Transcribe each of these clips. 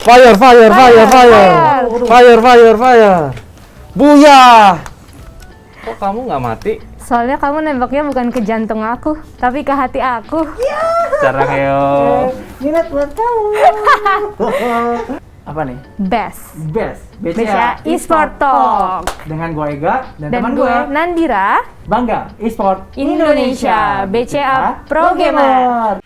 Fire. Buyah. Kok kamu nggak mati? Soalnya kamu nembaknya bukan ke jantung aku, tapi ke hati aku. Cara Heo. Minat buat kamu. Apa nih? Best. BCA Esport Talk. Dengan gue Ega dan teman gue gue Nandira. Bangga Esport Indonesia, BCA Pro Gamer.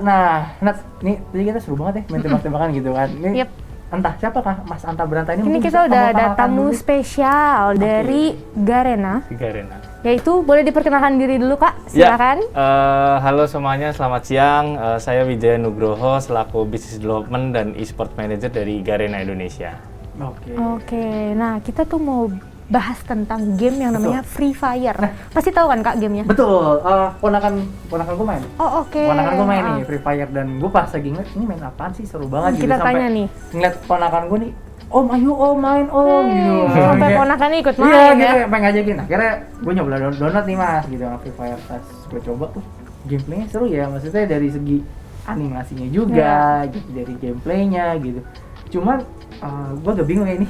Nah, Nat, nih tadi kita seru banget ya main tembak-tembakan gitu kan. Nih, Yep. entah siapakah Mas Anta Beranta ini. Ini mungkin kita bisa udah kamu ada kenalkan tamu dulu. spesial dari Garena, Garena. yaitu boleh diperkenalkan diri dulu Kak, Ya, silakan. halo semuanya, selamat siang. Saya Wijaya Nugroho selaku Business Development dan E-Sport Manager dari Garena Indonesia. Oke. Oke, nah kita tuh mau bahas tentang game yang Betul. namanya Free Fire. Nah. Pasti tahu kan Kak gamenya? Betul, ponakan gue main. Oh oke. Ponakan gue main Ah. nih Free Fire dan gue pas lagi ngeliat ini main apaan sih, seru banget gitu. Kita tanya nih. Ngeliat ponakan gue nih, Om ayo om main om gitu. Sampai Kayak, ponakannya ikut main iya, ya. gitu, pengen ngajakin. Akhirnya gue nyoba download nih mas gitu Free Fire. Pas gue coba tuh gameplaynya seru ya, maksudnya dari segi animasinya juga gitu, dari gameplaynya gitu. Cuman gue agak bingung ya ini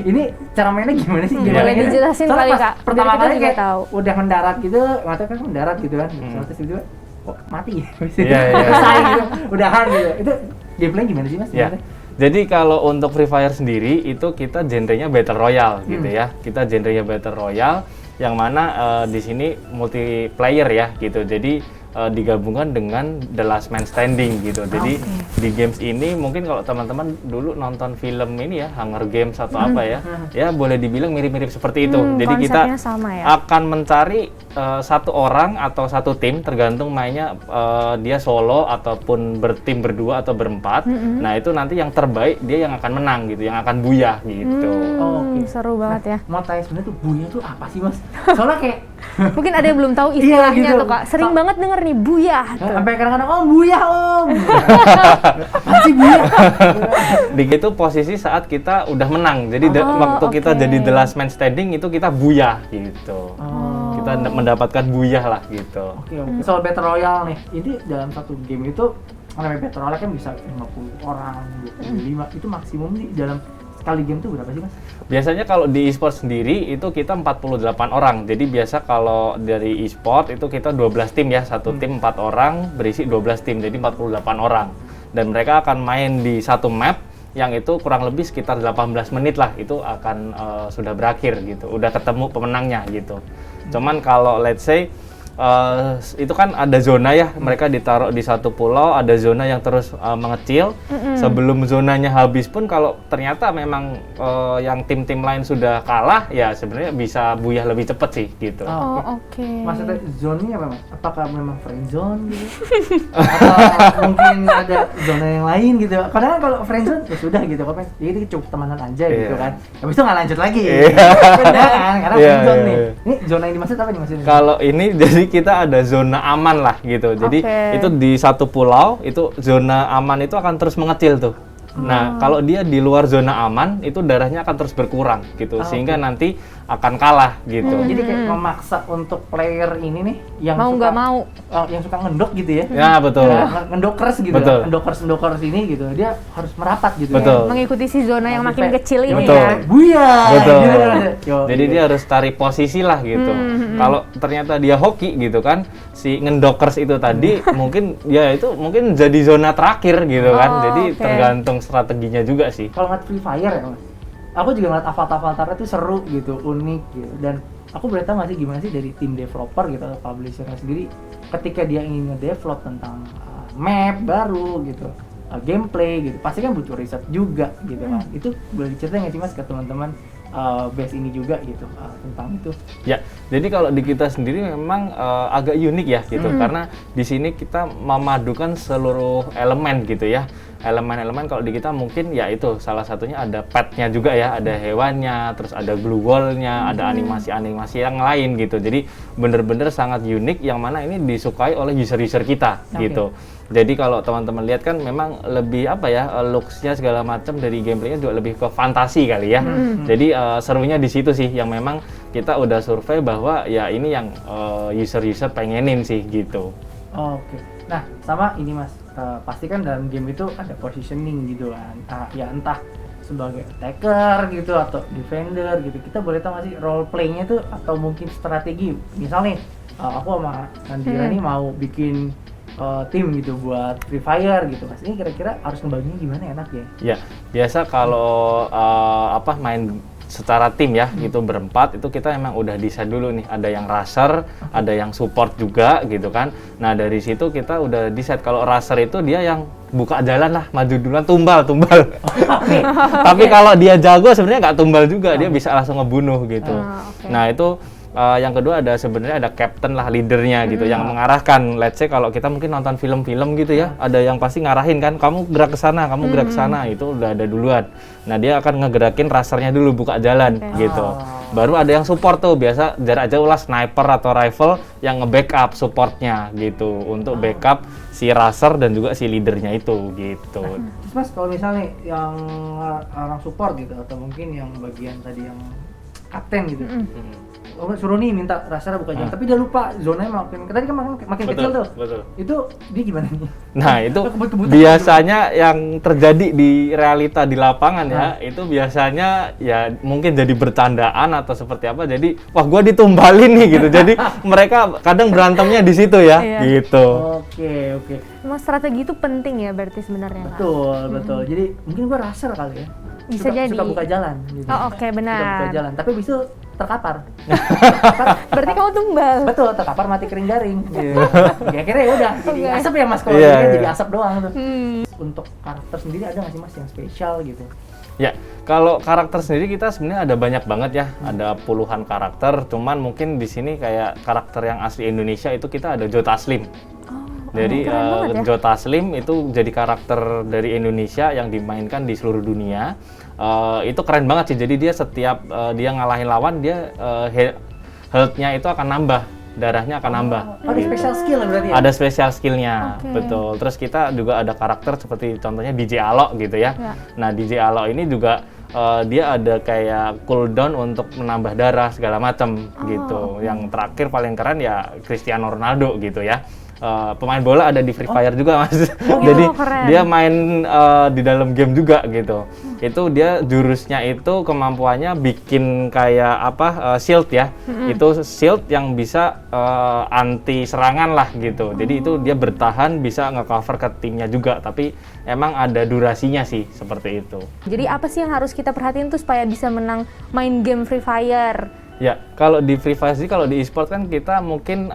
ini cara mainnya gimana sih? Boleh dijelasin Soalnya kali, pas Kak, pertama biar kita kali juga kayak tahu. udah mendarat gitu, mata kan mendarat gitu kan, terus juga kok mati ya? Iya. Selesai gitu, udahan gitu. Itu gameplay gimana sih mas? Ya. sebenarnya? Jadi kalau untuk Free Fire sendiri itu kita genrenya Battle Royale gitu ya. Kita genrenya Battle Royale yang mana di sini multiplayer ya gitu. Jadi digabungkan dengan The Last Man Standing gitu. Jadi di games ini mungkin kalau teman-teman dulu nonton film ini ya Hunger Games atau apa ya, ya boleh dibilang mirip-mirip seperti itu. Jadi kita konsepnya sama ya. akan mencari satu orang atau satu tim tergantung mainnya dia solo ataupun bertim berdua atau berempat. Nah itu nanti yang terbaik dia yang akan menang gitu, yang akan buyah gitu. Oke. Seru banget ya. Mau tanya sebenarnya tuh buya tuh apa sih mas? Soalnya kayak Mungkin ada yang belum tahu istilahnya Iya, gitu. tuh Kak. Sering banget denger nih buyah. tuh. sampai kadang-kadang om buya om. Apa sih buya? Di itu posisi saat kita udah menang. Jadi waktu kita oke. jadi the last man standing itu kita buyah gitu. Kita mendapatkan buyah lah gitu. Oke. Soal Battle Royale nih, ini dalam satu game itu namanya Battle Royale kan bisa 50 orang, 25. Itu maksimum nih dalam sekali game tuh berapa sih mas? Biasanya kalau di e-sport sendiri itu kita 48 orang. Jadi biasa kalau dari e-sport itu kita 12 tim ya. Satu tim 4 orang berisi 12 tim. Jadi 48 orang. Dan mereka akan main di satu map yang itu kurang lebih sekitar 18 menit lah. Itu akan sudah berakhir gitu. Udah ketemu pemenangnya gitu. Cuman kalau let's say itu kan ada zona ya, mereka ditaruh di satu pulau, ada zona yang terus mengecil. Sebelum zonanya habis pun kalau ternyata memang yang tim-tim lain sudah kalah, ya sebenarnya bisa buyah lebih cepet sih gitu. Oh oke. Maksudnya zone-nya apa mas? Apakah memang friend zone gitu? Atau mungkin ada zona yang lain gitu? Kadang kan kalau friend zone ya sudah gitu, kan? Jadi cukup temenan aja gitu Iya. kan. Habis itu nggak lanjut lagi. Iya. Beda kan? Karena Iya, friend zone iya, nih. iya. Ini zona yang dimaksud apa nih maksudnya? Kalau ini jadi kita ada zona aman lah gitu. Jadi Oke. itu di satu pulau itu zona aman itu akan terus mengecil tuh. Nah, kalau dia di luar zona aman itu darahnya akan terus berkurang gitu sehingga nanti akan kalah gitu. Jadi kayak memaksa untuk player ini nih yang Mau suka, nggak mau. yang suka ngendok gitu ya. Ya, betul. Ngendokers gitu. Betul. Ngendokers ini gitu. Dia harus merapat gitu. Betul. Mengikuti si zona yang makin Sampai- kecil ini Betul. ya. Buya. Betul. Gitu kan. Yo, Jadi gitu. dia harus cari posisi lah gitu. Kalau ternyata dia hoki gitu kan, si ngendokers itu tadi mungkin ya itu mungkin jadi zona terakhir gitu kan. Oh, Jadi oke. tergantung strateginya juga sih. Kalau ngeliat Free Fire ya mas, aku juga ngeliat avatar-avatarnya tuh seru gitu, unik gitu. Dan aku boleh tahu nggak sih gimana sih dari tim developer gitu atau publishernya sendiri ketika dia ingin nge-develop tentang map baru gitu, gameplay gitu, pasti kan butuh riset juga gitu kan. Itu boleh diceritain nggak sih mas ke teman-teman base ini juga gitu tentang itu? Ya, jadi kalau di kita sendiri memang agak unik ya gitu, karena di sini kita memadukan seluruh elemen gitu ya. Elemen-elemen kalau di kita mungkin ya itu salah satunya ada petnya juga ya, ada hewannya, terus ada glue wall-nya, ada animasi-animasi yang lain gitu. Jadi bener-bener sangat unik yang mana ini disukai oleh user-user kita gitu. Jadi kalau teman-teman lihat kan memang lebih apa ya, looks-nya segala macam dari gameplaynya juga lebih ke fantasi kali ya. Jadi serunya di situ sih yang memang kita udah survei bahwa ya ini yang user-user pengenin sih gitu. Oke. Nah, sama ini Mas, pasti kan dalam game itu ada positioning gitu kan. Ya entah sebagai attacker gitu atau defender gitu. Kita boleh tahu nggak sih role play-nya itu atau mungkin strategi. Misal nih, aku sama Nandira nih mau bikin tim gitu buat Free Fire gitu Mas. Ini kira-kira harus ngebaginya gimana enak ya? Ya, biasa kalau main secara tim ya, gitu berempat itu kita emang udah decide dulu nih, ada yang rusher, ada yang support juga gitu kan. Nah dari situ kita udah decide kalau rusher itu dia yang buka jalan lah, maju duluan, tumbal. Tapi kalau dia jago sebenarnya nggak tumbal juga, dia bisa langsung ngebunuh gitu. Nah itu yang kedua sebenarnya ada captain lah, leadernya gitu, yang mengarahkan. Let's say kalau kita mungkin nonton film-film gitu ya, ada yang pasti ngarahin kan, kamu gerak ke sana, kamu gerak ke sana, itu udah ada duluan. Nah dia akan ngegerakin rasernya dulu, buka jalan gitu. Baru ada yang support tuh, biasa jarak jauh lah, sniper atau rifle yang nge-backup supportnya gitu, untuk backup si raser dan juga si leadernya itu gitu. Terus Mas, kalau misalnya yang orang support gitu atau mungkin yang bagian tadi yang kapten gitu, suruh nih minta raser buka jalan, tapi dia lupa zonanya tadi kan makin kecil tuh. Betul. Itu dia gimana nih? Nah itu biasanya yang terjadi di realita di lapangan ya, itu biasanya ya mungkin jadi bercandaan atau seperti apa. Jadi wah gua ditumbalin nih gitu. Jadi mereka kadang berantemnya di situ ya, gitu. Oke. Emang strategi itu penting ya berarti sebenarnya. Betul. Jadi mungkin gua raser kali ya. Bisa jadi. Suka buka jalan gitu. Oke, benar. Suka buka jalan, tapi bisa terkapar. Berarti kamu tumbal. Betul, terkapar mati kering garing. Akhirnya ya udah jadi asap ya Mas, kalau jadi asap doang tuh. Untuk karakter sendiri ada nggak sih Mas yang spesial gitu? Ya, kalau karakter sendiri kita sebenarnya ada banyak banget ya, ada puluhan karakter. Cuman mungkin di sini kayak karakter yang asli Indonesia itu kita ada Joe Taslim. Jadi Joe Taslim itu jadi karakter dari Indonesia yang dimainkan di seluruh dunia. Itu keren banget sih. Jadi dia setiap dia ngalahin lawan, dia health-nya itu akan nambah, darahnya akan nambah. Ada special skill berarti ya? Ada special skill-nya, betul. Terus kita juga ada karakter seperti contohnya DJ Alok gitu ya. Nah DJ Alok ini juga dia ada kayak cooldown untuk menambah darah segala macam gitu. Yang terakhir paling keren ya Cristiano Ronaldo gitu ya. Pemain bola ada di Free Fire juga Mas. Jadi dia main di dalam game juga gitu. Itu dia jurusnya itu kemampuannya bikin kayak shield ya. Itu shield yang bisa anti serangan lah gitu. Jadi itu dia bertahan, bisa nge-cover ke timnya juga. Tapi emang ada durasinya sih seperti itu. Jadi apa sih yang harus kita perhatiin tuh supaya bisa menang main game Free Fire? Ya, kalau di Free Fire sih, kalau di e-sport kan kita mungkin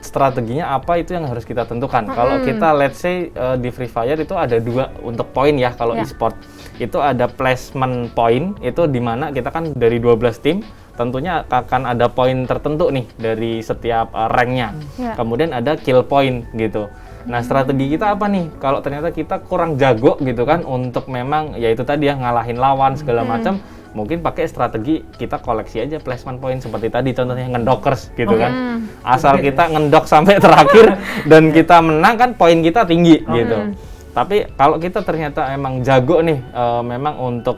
strateginya apa itu yang harus kita tentukan. Kalau kita let's say di Free Fire itu ada dua untuk poin ya kalau e-sport. Itu ada placement point, itu dimana kita kan dari 12 tim, tentunya akan ada poin tertentu nih dari setiap ranknya. Kemudian ada kill point gitu. Nah strategi kita apa nih? Kalau ternyata kita kurang jago gitu kan untuk memang ya itu tadi ya ngalahin lawan segala macam. Mungkin pakai strategi kita koleksi aja placement point seperti tadi contohnya ngendokers gitu kan. Asal kita ngendok sampai terakhir dan kita menang kan poin kita tinggi gitu. Tapi kalau kita ternyata emang jago nih memang untuk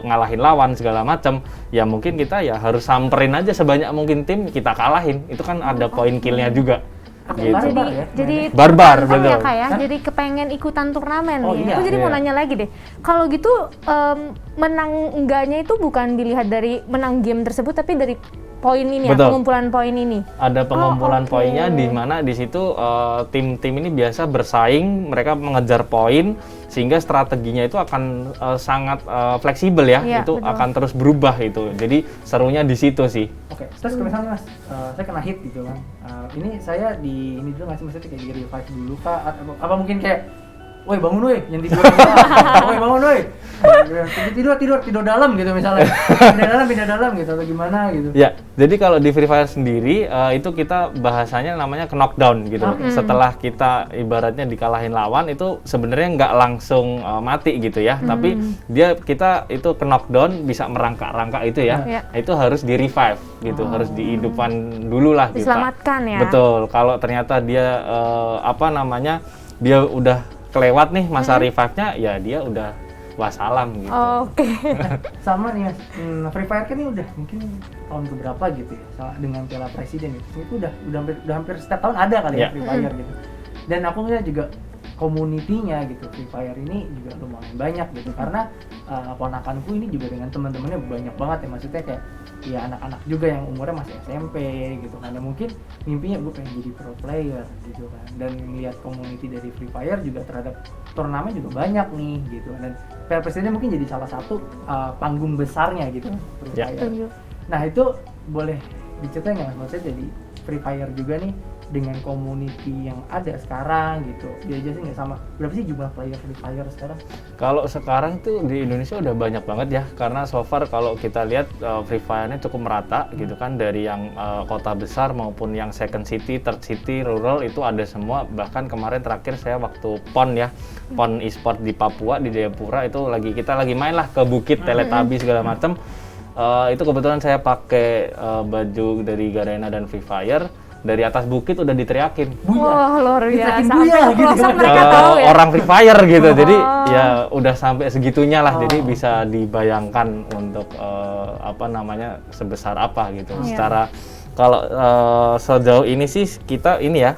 ngalahin lawan segala macam, ya mungkin kita ya harus samperin aja sebanyak mungkin tim kita kalahin. Itu kan ada poin killnya juga. Gitu. Jadi barbar betul. Ya, Kak, ya? Jadi kepengen ikutan turnamen nih. Iya. Aku jadi mau nanya lagi deh. Kalau gitu menang enggaknya itu bukan dilihat dari menang game tersebut, tapi dari poin ini ya, pengumpulan poin ini. Ada pengumpulan poinnya di mana di situ tim-tim ini biasa bersaing, mereka mengejar poin sehingga strateginya itu akan sangat fleksibel ya. Itu betul. Akan terus berubah itu. Jadi serunya di situ sih. Oke, terus misalnya Mas, saya kena hit gitu kan. Ini saya di ini dulu nggak sih, maksudnya kayak di revive dulu Kak, apa mungkin kayak woi bangun woi, yang tidur woi bangun woi, tidur dalam gitu misalnya, pindah dalam gitu atau gimana gitu. Ya, jadi kalau di Free Fire sendiri itu kita bahasanya namanya knockdown gitu. Setelah kita ibaratnya dikalahin lawan itu sebenarnya nggak langsung mati gitu ya, tapi kita itu knockdown bisa merangkak-rangkak itu ya. Itu harus di revive gitu, harus dihidupkan dulu lah. Diselamatkan ya. Betul. Kalau ternyata dia dia udah kelewat nih masa revive-nya, ya dia udah wassalam gitu. Oke. Sama nih Mas, Free Fire kan ini udah mungkin tahun keberapa gitu ya, dengan Piala Presiden gitu. Itu udah hampir setiap tahun ada kali ya Free Fire gitu. Dan aku ngeliat juga community-nya gitu Free Fire ini juga lumayan banyak gitu, karena ponakanku ini juga dengan teman-temannya banyak banget ya, maksudnya kayak ya anak-anak juga yang umurnya masih SMP gitu kan, ya mungkin mimpinya gue pengen jadi pro player gitu kan, dan melihat community dari Free Fire juga terhadap turnamen juga banyak nih gitu, dan PLPS ini mungkin jadi salah satu panggung besarnya gitu Free Fire. Nah itu boleh diceritain nggak maksudnya jadi Free Fire juga nih dengan community yang ada sekarang gitu, dia aja sih nggak sama, berapa sih jumlah player Free Fire sekarang? Kalau sekarang tuh di Indonesia udah banyak banget ya, karena so far kalau kita lihat Free Fire-nya cukup merata gitu kan, dari yang kota besar maupun yang second city, third city, rural itu ada semua. Bahkan kemarin terakhir saya waktu PON ya, PON e-sport di Papua, di Jayapura itu kita lagi main lah ke bukit, Teletubbies segala macam. Itu kebetulan saya pakai baju dari Garena dan Free Fire. Dari atas bukit udah diteriakin. Wah, luar biasa. Buya, gitu. Mereka tahu ya. Orang Free Fire gitu. Jadi ya udah sampai segitunya lah. Jadi bisa dibayangkan untuk sebesar apa gitu. Secara kalau sejauh ini sih kita ini ya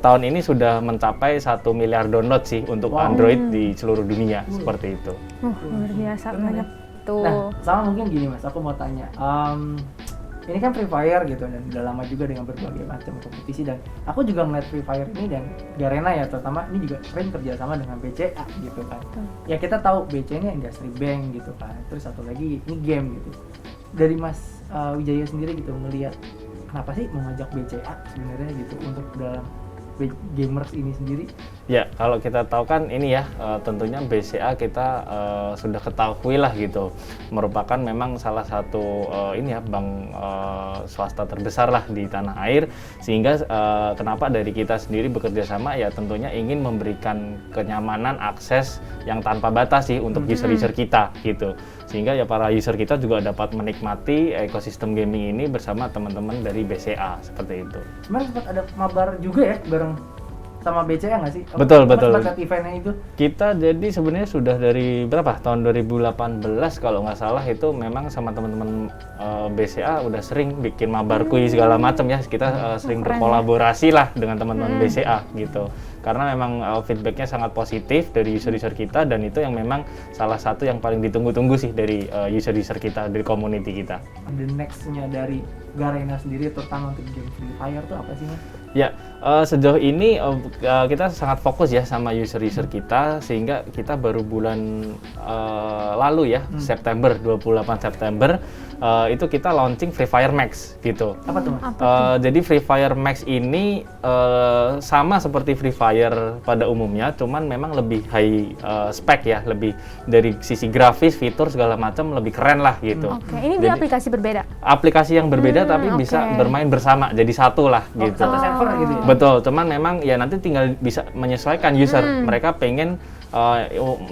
tahun ini sudah mencapai 1 miliar download sih untuk Android di seluruh dunia seperti itu. Luar biasa banyak tuh. Nah, sama mungkin gini Mas, aku mau tanya. Ini kan Free Fire gitu dan udah lama juga dengan berbagai macam kompetisi, dan aku juga ngeliat Free Fire ini dan Garena ya terutama ini juga sering kerjasama dengan BCA gitu kan. Ya kita tahu BCA ini industri bank gitu kan. Terus satu lagi ini game gitu. Dari Mas Wijaya sendiri gitu melihat kenapa sih mengajak BCA sebenarnya gitu untuk dalam gamers ini sendiri? Ya, kalau kita tahu kan ini ya, tentunya BCA kita sudah ketahui lah gitu, merupakan memang salah satu bank swasta terbesar lah di tanah air, sehingga kenapa dari kita sendiri bekerja sama ya tentunya ingin memberikan kenyamanan akses yang tanpa batas sih untuk user-user kita gitu, sehingga ya para user kita juga dapat menikmati ekosistem gaming ini bersama teman-teman dari BCA seperti itu. Kemarin sempat ada mabar juga ya bareng sama BCA nggak sih? Betul. Sempat eventnya itu? Kita jadi sebenarnya sudah dari tahun 2018 kalau nggak salah, itu memang sama teman-teman BCA udah sering bikin mabar kuis segala macam ya. Kita sering berkolaborasi lah dengan teman-teman BCA gitu. Karena memang feedbacknya sangat positif dari user-user kita, dan itu yang memang salah satu yang paling ditunggu-tunggu sih dari user-user kita, dari community kita. The next-nya dari Garena sendiri terutama untuk game Free Fire tuh apa sih Mas? Ya, sejauh ini kita sangat fokus ya sama user-user kita, sehingga kita baru bulan lalu ya, September, 28 September, itu kita launching Free Fire Max gitu. Apa tuh Mas? Jadi Free Fire Max ini sama seperti Free Fire pada umumnya, cuman memang lebih high spec ya, lebih dari sisi grafis, fitur segala macam lebih keren lah gitu. Oke, ini dia aplikasi berbeda? Aplikasi yang berbeda tapi bisa bermain bersama, jadi satu lah gitu. Satu server gitu ya? Betul, cuman memang ya nanti tinggal bisa menyesuaikan user. Mereka pengen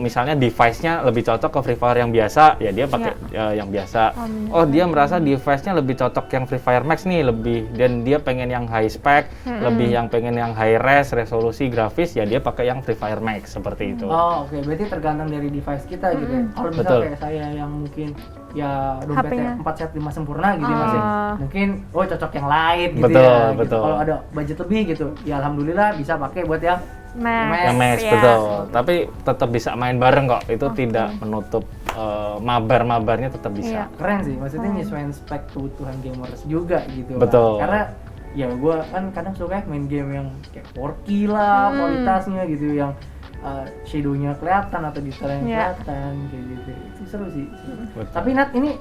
misalnya device-nya lebih cocok ke Free Fire yang biasa, ya dia pakai yang biasa. Oh, dia merasa device-nya lebih cocok yang Free Fire Max nih, lebih, dan dia pengen yang high spec, lebih yang pengen yang high res, resolusi grafis, ya dia pakai yang Free Fire Max seperti itu. Oh, oke. Berarti tergantung dari device kita gitu ya. Kalau misalnya kayak saya yang mungkin ya dompetnya 4 set 5 sempurna gitu Mas ya. Mungkin cocok yang light gitu ya. Gitu. Kalau ada budget lebih gitu, ya alhamdulillah bisa pakai buat yang Max, betul. Tapi tetap bisa main bareng kok. Itu tidak menutup mabar-mabarnya, tetap bisa. Keren sih, maksudnya nyesuaiin spek kebutuhan gamers juga gitu. Betul. Karena ya gue kan kadang suka main game yang kayak 4K lah kualitasnya gitu, yang shadow-nya kelihatan atau detailnya kelihatan kayak gitu. Itu seru sih. Tapi Nat, ini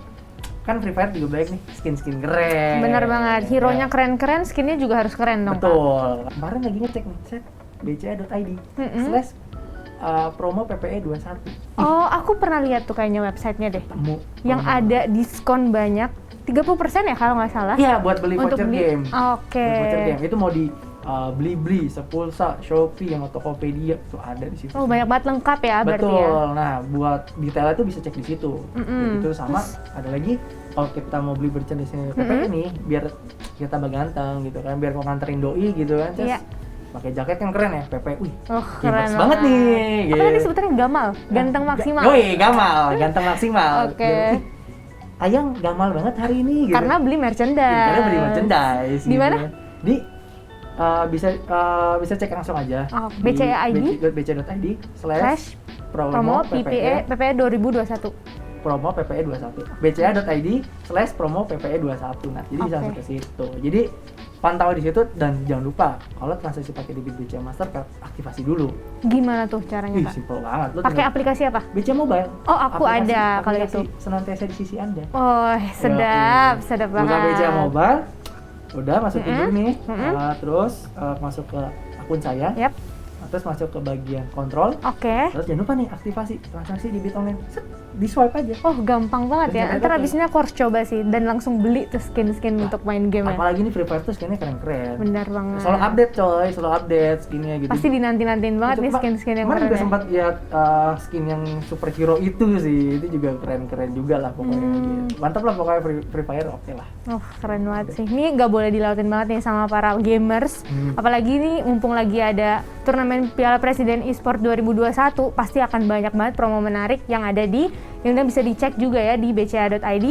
kan Free Fire juga baik nih, skin-skin keren. Bener banget, hero-nya keren-keren, skinnya juga harus keren dong. Betul. Kemarin lagi ngecek nih, set bca.id /promo PPE 21. Oh, aku pernah lihat tuh kayaknya websitenya deh. Yang ada diskon banyak, 30% ya kalau nggak salah. Iya, buat beli voucher game. Oke. Voucher game itu mau di Blibli, Sepulsa, Shopee, sama Tokopedia tuh ada di situ. Oh, banyak banget lengkap ya berarti ya. Betul. Nah, buat detailnya tuh bisa cek di situ. Itu sama ada lagi kalau kita mau beli merchandise PPE nih, biar kita tambah ganteng gitu kan, biar mau nganterin doi gitu kan. Terus pakai jaket yang keren ya, PPE. Wih, keren banget nih. Apa tadi sebutannya Gamal? Ganteng maksimal. Gamal, ganteng maksimal. Oke. Ayang gamal banget hari ini gitu. Karena beli merchandise. Karena beli merchandise. Di mana? Di bisa cek langsung aja BCA.id /promo promo PPE 2021. promo PPE 21 bca.id /promo PPE 21. Nah, jadi bisa langsung ke situ. Jadi pantau di situ dan jangan lupa kalau transaksi pakai debit BCA Mastercard aktivasi dulu. Gimana tuh caranya, Kak? Simple banget. Pakai aplikasi apa? BCA Mobile. Oh, aku ada kalau itu. Senantiasa di sisi Anda. Oh, sedap banget. Buka BCA Mobile. Udah masukin dulu nih. Terus masuk ke akun saya. Yap. Terus masuk ke bagian kontrol. Oke. Terus jangan lupa nih aktivasi transaksi debit online. Set, di swipe aja. Oh, gampang banget ya. Ntar abis ini aku harus coba sih dan langsung beli tuh skin untuk main game ya. Apalagi nih Free Fire tuh skinnya keren-keren. Benar banget. Selalu update coy, selalu update skinnya gitu. Pasti dinanti-nantiin banget nih skin yang keren. keren. Juga sempat lihat skin yang superhero itu sih. Itu juga keren-keren juga lah pokoknya gitu. Mantap lah pokoknya Free Fire oke lah. Oh, keren banget sih. Ini nggak boleh dilautin banget nih sama para gamers. Apalagi nih mumpung lagi ada turnamen Piala Presiden Esport 2021, pasti akan banyak banget promo menarik yang ada yang udah bisa dicek juga ya di bca.id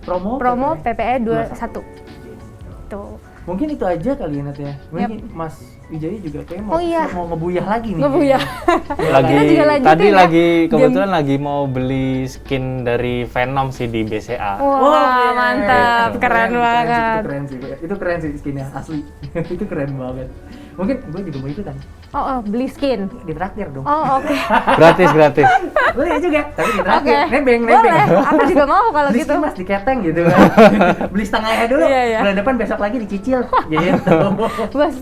/promo PPE 21. Tuh. Mungkin itu aja kali ya Nat ya. Mungkin Mas Wijaya juga kayaknya mau ngebuyah lagi nih. Ngebuyah. Lagi kebetulan lagi mau beli skin dari Venom sih di BCA. Wah, mantap. Keren banget. Itu keren sih skinnya asli. Itu keren banget. Mungkin gue juga mau ikutan. Beli skin. Ditraktir dong. Oh, oke. Gratis. Boleh juga, tapi ditraktir. Nebeng. Boleh, aku juga mau kalau beli gitu. Beli Mas diketeng gitu kan. Beli setengahnya dulu. Bulan depan besok lagi dicicil. Gitu.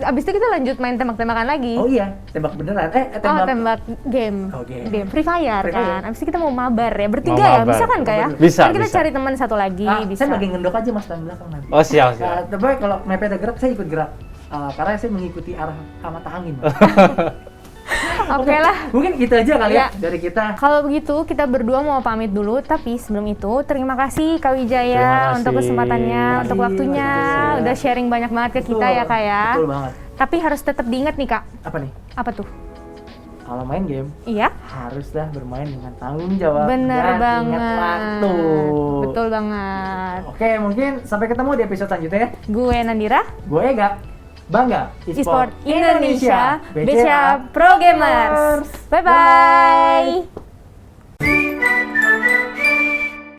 Abis itu kita lanjut main tembak-tembakan lagi. Oh iya, tembak beneran. Tembak game. Game Free Fire kan. Abis itu kita mau mabar ya, bertiga ya. Bisa kan Kak ya? Bisa. Kan kita cari teman satu lagi, bisa. Saya bagian ngendok aja Mas di belakang nanti. Oh, siap. Tapi kalau mapnya ada gerak, saya ikut gerak. Karena saya mengikuti arah mata angin. Oke lah. Mungkin gitu aja kali ya dari kita. Kalau begitu kita berdua mau pamit dulu, tapi sebelum itu terima kasih Kak Wijaya untuk kesempatannya, untuk waktunya, udah sharing banyak banget ke kita ya Kak ya. Betul banget. Tapi harus tetap diingat nih Kak. Apa nih? Apa tuh? Kalau main game, haruslah bermain dengan tanggung jawab. Bener dan banget. Ingat waktu. Betul banget. Oke, mungkin sampai ketemu di episode selanjutnya. Gue Nandira. Gue Ega. Bangga Esport Indonesia BCA Pro Gamers. Bye-bye.